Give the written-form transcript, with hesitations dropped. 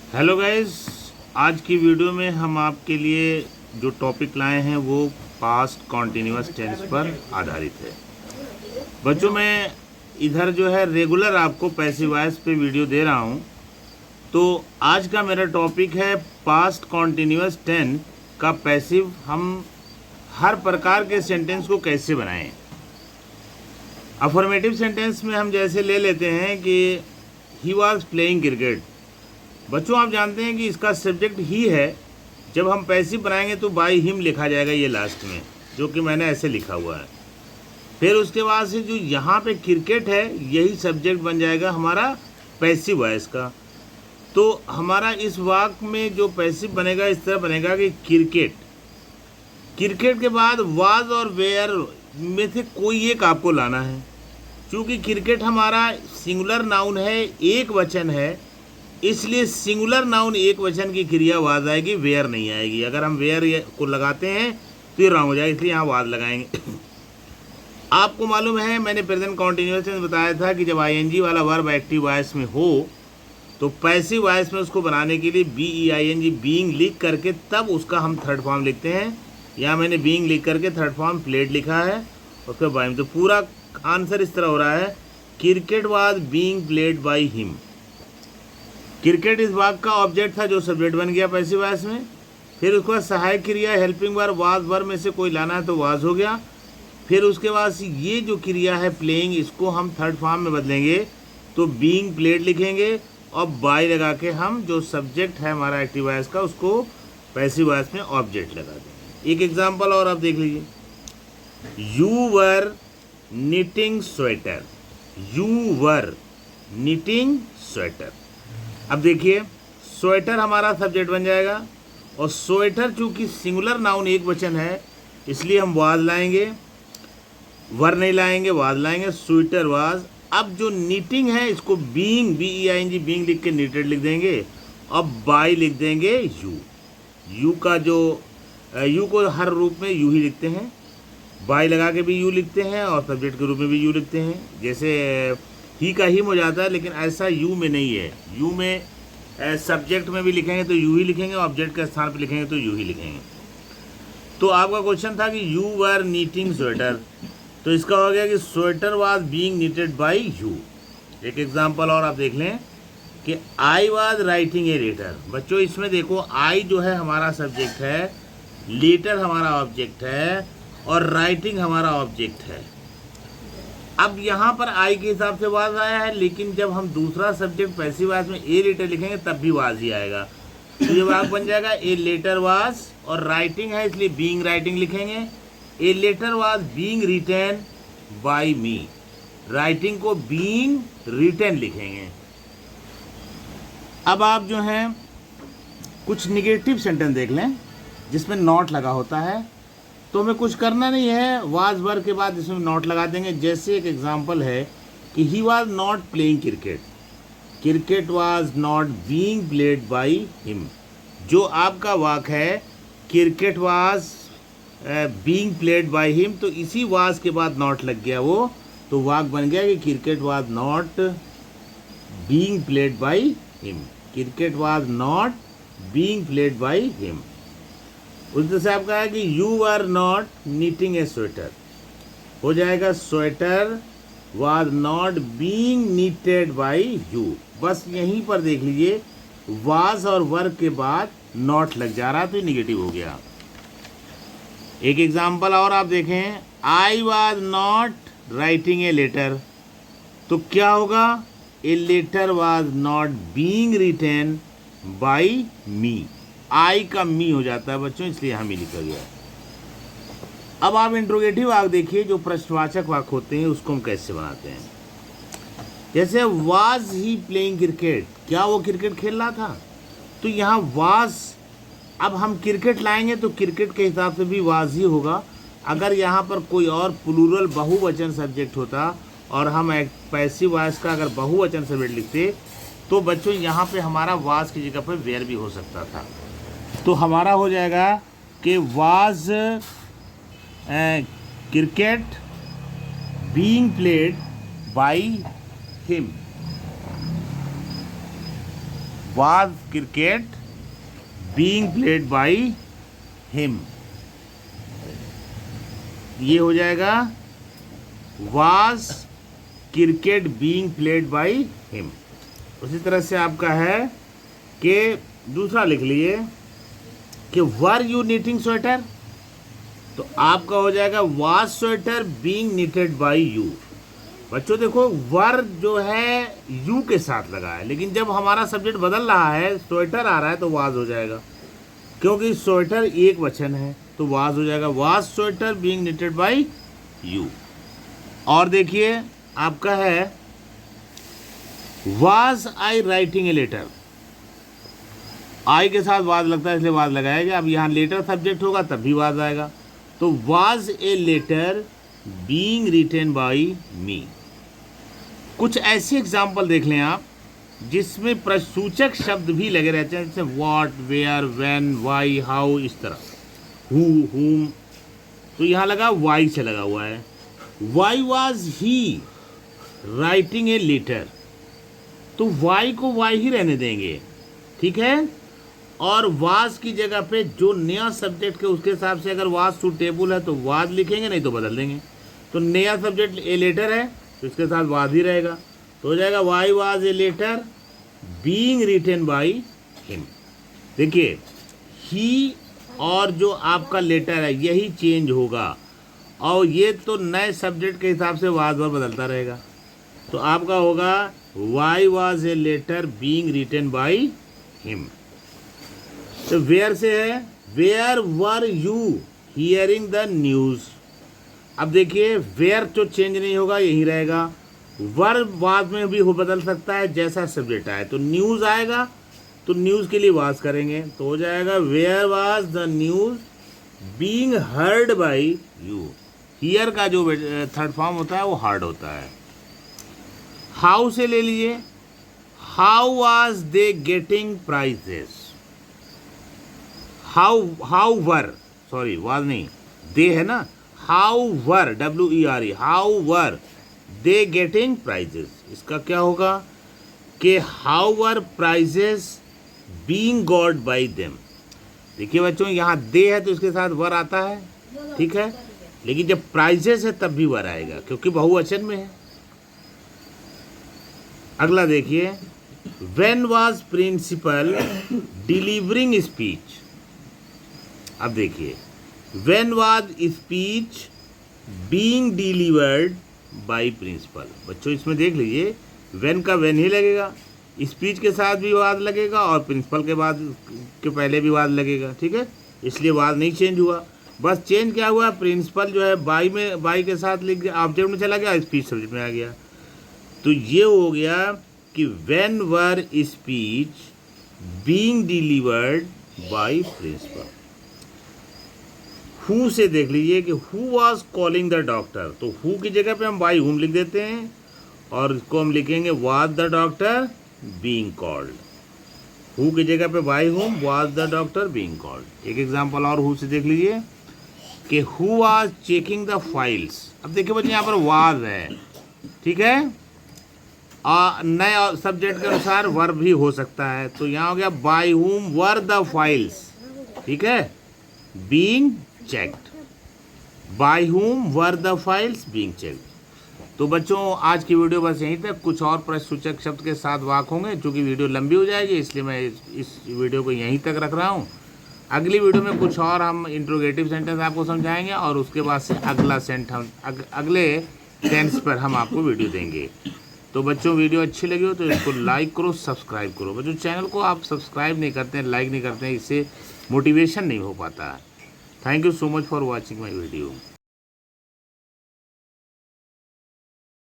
Hello guys, आज की video में हम आपके लिए जो टॉपिक लाए हैं वो पास्ट कॉन्टिन्यूअस टेंस पर आधारित है। बच्चों, मैं इधर जो है रेगुलर आपको पैसिव वॉइस पे वीडियो दे रहा हूँ। तो आज का मेरा टॉपिक है पास्ट कॉन्टिन्यूअस टेंस का पैसिव हम हर प्रकार के सेंटेंस को कैसे बनाएं। अफर्मेटिव सेंटेंस में हम जैसे ले लेते हैं कि ही वॉज प्लेइंग क्रिकेट। बच्चों, आप जानते हैं कि इसका सब्जेक्ट ही है। जब हम पैसिव बनाएंगे तो बाय हिम लिखा जाएगा ये लास्ट में, जो कि मैंने ऐसे लिखा हुआ है। फिर उसके बाद से जो यहाँ पे क्रिकेट है यही सब्जेक्ट बन जाएगा हमारा पैसिव वॉइस का। तो हमारा इस वाक्य में जो पैसिव बनेगा इस तरह बनेगा कि क्रिकेट के बाद वाज और वेयर में से कोई एक आपको लाना है। क्योंकि क्रिकेट हमारा सिंगुलर नाउन है, एक वचन है, इसलिए सिंगुलर नाउन एक वचन की क्रिया वाज आएगी, वेयर नहीं आएगी। अगर हम वेयर को लगाते हैं तो ये रॉन्ग हो जाएगा, इसलिए यहाँ वाज लगाएंगे। आपको मालूम है मैंने प्रेजेंट कॉन्टिन्यूअस में बताया था कि जब आईएनजी वाला वर्ब एक्टिव वॉइस में हो तो पैसिव वॉइस में उसको बनाने के लिए बीईआईएनजी बीइंग लिख करके तब उसका हम थर्ड फॉर्म लिखते हैं। यहाँ मैंने बीइंग लिख करके थर्ड फॉर्म प्लेड लिखा है और फिर बाय। तो पूरा आंसर इस तरह हो रहा है, cricket was being played by him. Cricket इस वाक्य का ऑब्जेक्ट था जो सब्जेक्ट बन गया पैसिव वॉइस में। फिर उसके बाद सहायक क्रिया हेल्पिंग वर्ब वाज वर्ब में से कोई लाना है तो वाज हो गया। फिर उसके बाद ये जो क्रिया है प्लेइंग, इसको हम थर्ड फॉर्म में बदलेंगे तो बीइंग प्लेड लिखेंगे और बाय लगा के हम जो सब्जेक्ट है हमारा एक्टिव वॉइस का उसको पैसिव वॉइस में ऑब्जेक्ट लगा देंगे। एक एग्जाम्पल और आप देख लीजिए, you were knitting sweater. You were knitting sweater. अब देखिए स्वेटर हमारा सब्जेक्ट बन जाएगा और स्वेटर चूंकि सिंगुलर नाउन एक वचन है इसलिए हम वाज लाएंगे, वर नहीं लाएंगे, वाज लाएंगे, स्वेटर वाज। अब जो नीटिंग है इसको बीइंग बीईआईएनजी बीइंग लिख के नीटेड लिख देंगे और बाय लिख देंगे यू। यू का जो यू को हर रूप में यू ही लिखते हैं, बाय लगा के भी यू लिखते हैं और सब्जेक्ट के रूप में भी यू लिखते हैं। जैसे ही का हिम हो जाता है, लेकिन ऐसा यू में नहीं है। यू में सब्जेक्ट में भी लिखेंगे तो यू ही लिखेंगे, ऑब्जेक्ट के स्थान पर लिखेंगे तो यू ही लिखेंगे। तो आपका क्वेश्चन था कि यू वर नीटिंग स्वेटर, तो इसका हो गया कि sweater was being knitted by you. एक एग्जांपल और आप देख लें कि I was writing a letter. बच्चों इसमें देखो आई जो है हमारा सब्जेक्ट है, लेटर हमारा ऑब्जेक्ट है और राइटिंग हमारा ऑब्जेक्ट है। अब यहाँ पर आई के हिसाब से वाज आया है, लेकिन जब हम दूसरा सब्जेक्ट पैसिव वॉइस में ए लेटर लिखेंगे तब भी वाज ही आएगा। तो ये वाक्य बन जाएगा ए लेटर वाज और राइटिंग है इसलिए बीइंग राइटिंग लिखेंगे। A letter was being written by me. Writing को बीइंग रिटन लिखेंगे। अब आप जो हैं कुछ निगेटिव सेंटेंस देख लें जिसमें नॉट लगा होता है, तो हमें कुछ करना नहीं है, वाज वर्ब के बाद इसमें नॉट लगा देंगे। जैसे एक एग्जांपल है कि he was not playing cricket. Cricket was not being played by him. जो आपका वाक्य है cricket was being played by him, तो इसी वाज के बाद नॉट लग गया वो, तो वाक्य बन गया कि cricket was not being played by him. Cricket was not being played by him. उस तरह से आपका है कि you are not knitting a sweater, हो जाएगा sweater was not being knitted by you. बस यहीं पर देख लीजिए वाज और वर्ब के बाद नॉट लग जा रहा तो निगेटिव हो गया। एक एग्जांपल और आप देखें, I was not writing a letter, तो क्या होगा, a letter was not being written by me. I का मी हो जाता है बच्चों, इसलिए यहाँ मी लिखा गया। अब आप इंट्रोगेटिव वाक्य देखिए, जो प्रश्नवाचक वाक्य होते हैं उसको हम कैसे बनाते हैं। जैसे वाज ही प्लेइंग क्रिकेट, क्या वो क्रिकेट खेल रहा था, तो यहाँ वाज। अब हम क्रिकेट लाएंगे तो क्रिकेट के हिसाब से भी वाज ही होगा। अगर यहाँ पर कोई और प्लूरल बहुवचन सब्जेक्ट होता और हम एक पैसिव वॉइस का अगर बहुवचन सब्जेक्ट लिखते तो बच्चों यहाँ पे हमारा वाज की जगह पर वेयर भी हो सकता था। तो हमारा हो जाएगा कि was cricket being played by him. Was cricket being played by him, ये हो जाएगा was cricket being played by him. उसी तरह से आपका है कि दूसरा लिख लीजिए कि वर यू नीटिंग स्वेटर, तो आपका हो जाएगा was sweater being knitted by you. बच्चों देखो वर जो है यू के साथ लगा है, लेकिन जब हमारा सब्जेक्ट बदल रहा है, स्वेटर आ रहा है, तो वाज हो जाएगा, क्योंकि स्वेटर एक वचन है, तो वाज हो जाएगा was sweater being knitted by you. और देखिए आपका है was I writing a letter, I के साथ वाज लगता है इसलिए वाज लगाएगा। अब यहाँ लेटर सब्जेक्ट होगा तब भी वाज आएगा, तो was a letter being written by me. कुछ ऐसे एग्जाम्पल देख लें आप जिसमें प्रसूचक शब्द भी लगे रहते हैं, जैसे what, where, when, why, how, इस तरह, हु, हुम, तो यहाँ लगा वाई से लगा हुआ है। Why was he writing a letter, तो वाई को वाई ही रहने देंगे, ठीक है। और वाज की जगह पे जो नया सब्जेक्ट के उसके हिसाब से अगर वाज सूटेबल है तो वाज लिखेंगे, नहीं तो बदल देंगे। तो नया सब्जेक्ट ए लेटर है तो इसके साथ वाज ही रहेगा, तो हो जाएगा why was a letter being written by him. देखिए ही और जो आपका लेटर है यही चेंज होगा, और ये तो नए सब्जेक्ट के हिसाब से वाज वर बदलता रहेगा। तो आपका होगा why was a letter being written by him. तो वेयर से है where were you hearing the news. अब देखिए वेयर तो चेंज नहीं होगा, यही रहेगा। वर बाद में भी हो बदल सकता है जैसा सब्जेक्ट आए, तो न्यूज़ आएगा तो न्यूज़ के लिए वाज करेंगे, तो हो जाएगा where was the news being heard by you. Hear का जो थर्ड फॉर्म होता है वो हार्ड होता है। हाउ से ले लीजिए, how was they getting prizes. How were, sorry was नहीं, दे है ना, how were, WERE, how were they getting prizes. इसका क्या होगा कि how were prizes being got by them. देखिए बच्चों यहाँ दे है तो इसके साथ वर आता है, ठीक है, लेकिन जब प्राइजेस है तब भी वर आएगा क्योंकि बहुवचन में है। अगला देखिए, when was principal delivering speech. अब देखिए when was speech being delivered by principal. बच्चों इसमें देख लीजिए व्हेन का व्हेन ही लगेगा, स्पीच के साथ भी वाज लगेगा और प्रिंसिपल के बाद के पहले भी वाज लगेगा, ठीक है, इसलिए वाज नहीं चेंज हुआ। बस चेंज क्या हुआ, प्रिंसिपल जो है बाई में, बाई के साथ लिख गया, ऑब्जेक्ट में चला गया, स्पीच सब्जेक्ट में आ गया। तो ये हो गया कि when were speech being delivered by principal. Who से देख लीजिए कि who was calling the doctor, तो हु की जगह पे हम बाय हुम लिख देते हैं और इसको हम लिखेंगे was the doctor being called. Who की जगह पे by whom, was the doctor being called. एक एग्जांपल और हु से देख लीजिए कि who was checking the files. अब देखिए बच्चे यहाँ पर वाज है, ठीक है, नए सब्जेक्ट के अनुसार वर भी हो सकता है, तो यहाँ हो गया by whom were the files, ठीक है, being checked, by whom were the files being checked। तो बच्चों आज की वीडियो बस यहीं तक, कुछ और प्रश्नसूचक शब्द के साथ वाक होंगे, चूँकि वीडियो लंबी हो जाएगी इसलिए मैं इस वीडियो को यहीं तक रख रहा हूँ। अगली वीडियो में कुछ और हम इंट्रोगेटिव सेंटेंस आपको समझाएंगे और उसके बाद से अगला सेंटेंस अगले टेंस पर हम आपको वीडियो देंगे। तो बच्चों वीडियो अच्छी लगी हो तो इसको लाइक करो, सब्सक्राइब करो। बच्चों चैनल को आप सब्सक्राइब नहीं करते हैं, लाइक नहीं करते हैं, इससे मोटिवेशन नहीं हो पाता। Thank you so much for watching my video.